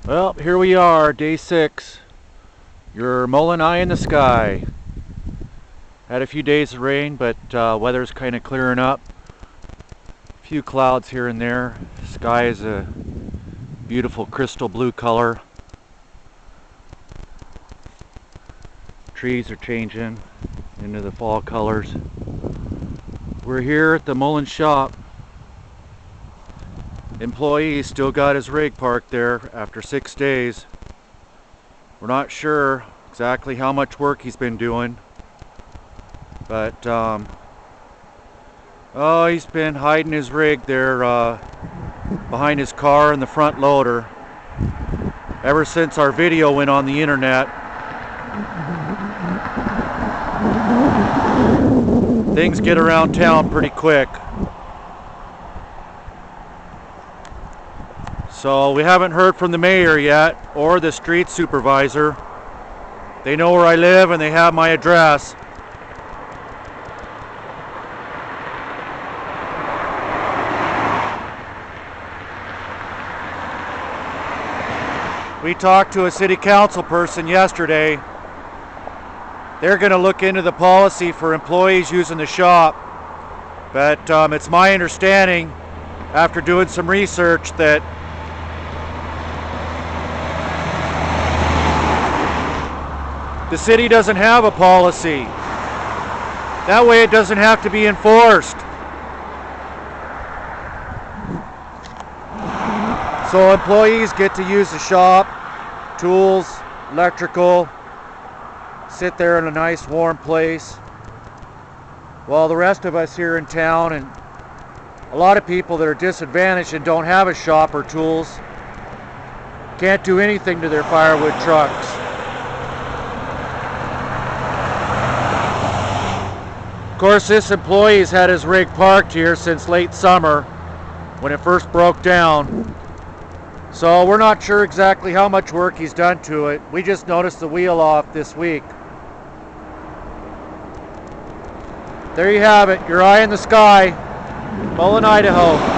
Well, here we are, day 6. Your Mullan eye in the sky. Had a few days of rain, but weather's kind of clearing up. A few clouds here and there. Sky is a beautiful crystal blue color. Trees are changing into the fall colors. We're here at the Mullan shop. Employee still got his rig parked there after 6 days. We're not sure exactly how much work he's been doing, but he's been hiding his rig there behind his car in the front loader ever since our video went on the internet. Things get around town pretty quick. So we haven't heard from the mayor yet or the street supervisor. They know where I live and they have my address. We talked to a city council person yesterday. They're going to look into the policy for employees using the shop. But it's my understanding, after doing some research, that the city doesn't have a policy. That way it doesn't have to be enforced. So employees get to use the shop, tools, electrical, sit there in a nice warm place, while the rest of us here in town and a lot of people that are disadvantaged and don't have a shop or tools can't do anything to their firewood trucks. Of course, this employee's had his rig parked here since late summer when it first broke down. So we're not sure exactly how much work he's done to it. We just noticed the wheel off this week. There you have it, your eye in the sky, Mullan, Idaho.